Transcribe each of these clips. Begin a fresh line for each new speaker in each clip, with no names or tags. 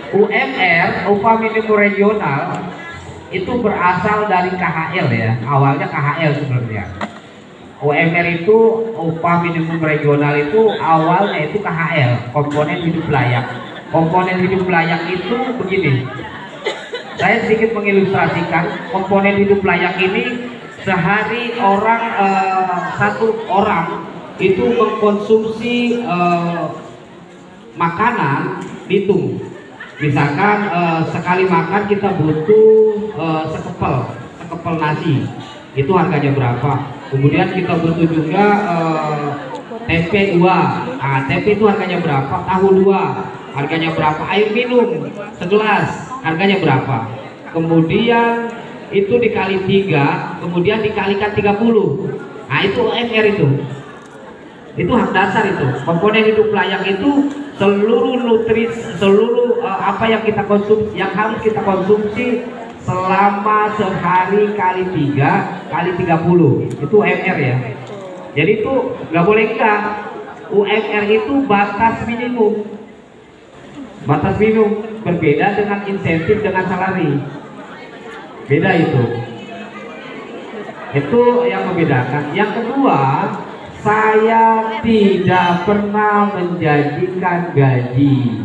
UMR, upah minimum regional, itu berasal dari KHL ya. Awalnya KHL sebenarnya. UMR itu upah minimum regional itu awalnya itu KHL, komponen hidup layak. Komponen hidup layak itu begini. Saya sedikit mengilustrasikan komponen hidup layak ini. Sehari orang satu orang itu mengkonsumsi makanan dihitung. Misalkan sekali makan kita butuh sekepel nasi, itu harganya berapa. Kemudian kita butuh juga tempe 2, nah, tempe itu harganya berapa. Tahu 2 harganya berapa. Air minum segelas harganya berapa. Kemudian itu dikali 3, kemudian dikalikan 30. Nah itu UMR itu hak dasar. Itu komponen hidup layak itu seluruh seluruh apa yang kita konsumsi, yang harus kita konsumsi selama sehari kali 3 kali 30, itu UMR ya. Jadi itu nggak boleh enggak. UMR itu batas minimum. Batas minimum berbeda dengan insentif dengan salari. Beda itu yang membedakan. Yang kedua, saya tidak pernah menjanjikan gaji.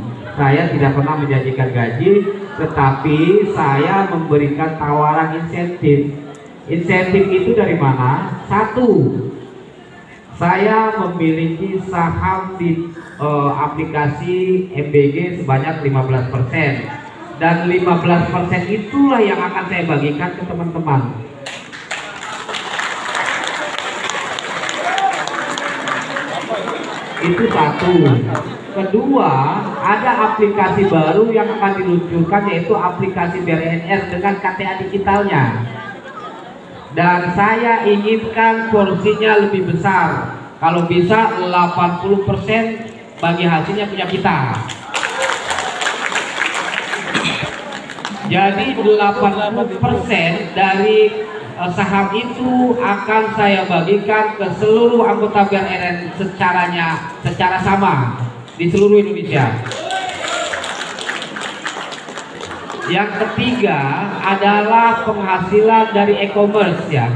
Tetapi saya memberikan tawaran insentif. Insentif itu dari mana? Satu, saya memiliki saham di aplikasi MBG sebanyak 15%. Dan 15% itulah yang akan saya bagikan ke teman-teman. Itu satu. Kedua, ada aplikasi baru yang akan diluncurkan, yaitu aplikasi BRNR dengan KTA digitalnya. Dan saya inginkan porsinya lebih besar. Kalau bisa 80% bagi hasilnya punya kita. Jadi 80% dari saham itu akan saya bagikan ke seluruh anggota BRN secara sama di seluruh Indonesia. Yang ketiga adalah penghasilan dari e-commerce ya.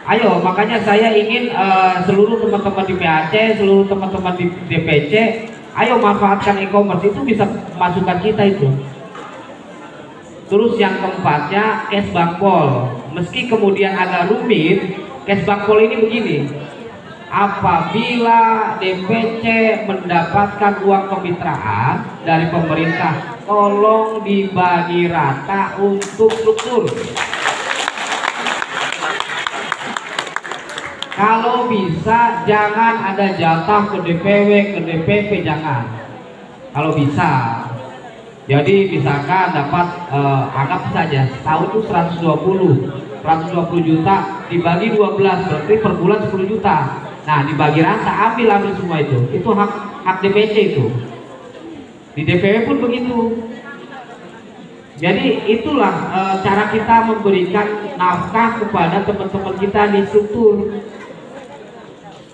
Ayo, makanya saya ingin seluruh teman-teman di PAC, seluruh teman-teman di DPC, ayo manfaatkan e-commerce, itu bisa masukkan kita itu. Terus yang keempatnya cash bankpol. Meski kemudian agak rumit, cash bankpol ini begini. Apabila DPC mendapatkan uang kemitraan dari pemerintah, tolong dibagi rata untuk struktur. Kalau bisa jangan ada jatah ke DPW, ke DPP, jangan. Kalau bisa. Jadi misalkan dapat anggap saja tahun itu 120 juta dibagi 12, berarti per bulan 10 juta. Nah, dibagi rata, ambil semua itu hak DPC itu. Di DPW pun begitu. Jadi itulah cara kita memberikan nafkah kepada teman-teman kita di struktur.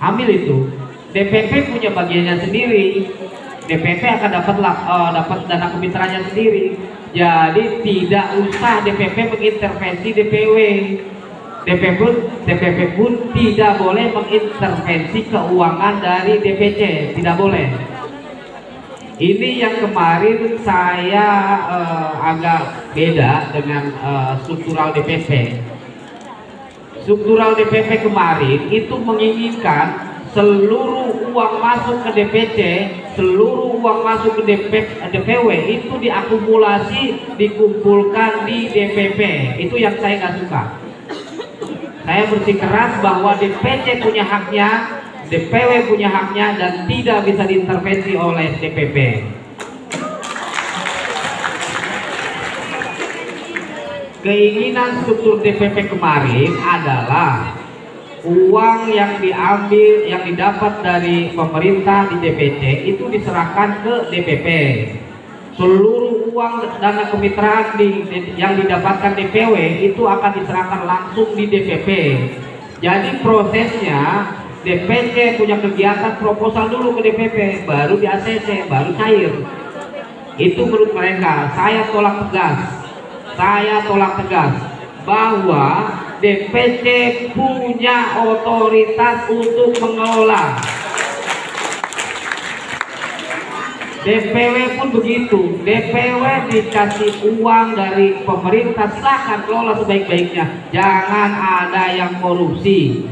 Ambil itu. DPP punya bagiannya sendiri. DPP akan dapat dana kemitraannya sendiri. Jadi tidak usah DPP mengintervensi DPW. DPP pun tidak boleh mengintervensi keuangan dari DPC, tidak boleh. Ini yang kemarin saya agak beda dengan struktural DPP. Struktural DPP kemarin itu menginginkan seluruh uang masuk ke DPC, seluruh uang masuk ke DPW itu diakumulasi, dikumpulkan di DPP. Itu yang saya nggak suka. Saya bersikeras bahwa DPC punya haknya, DPW punya haknya, dan tidak bisa diintervensi oleh DPP. Keinginan struktur DPP kemarin adalah uang yang diambil, yang didapat dari pemerintah di DPC itu diserahkan ke DPP. Seluruh uang dana kemitraan yang didapatkan DPW itu akan diserahkan langsung di DPP. Jadi prosesnya DPC punya kegiatan proposal dulu ke DPP, baru di ACC, baru cair. Itu menurut mereka. Saya tolak tegas bahwa DPC punya otoritas untuk mengelola. DPW pun begitu. DPW dikasih uang dari pemerintah, silahkan kelola sebaik-baiknya. Jangan ada yang korupsi.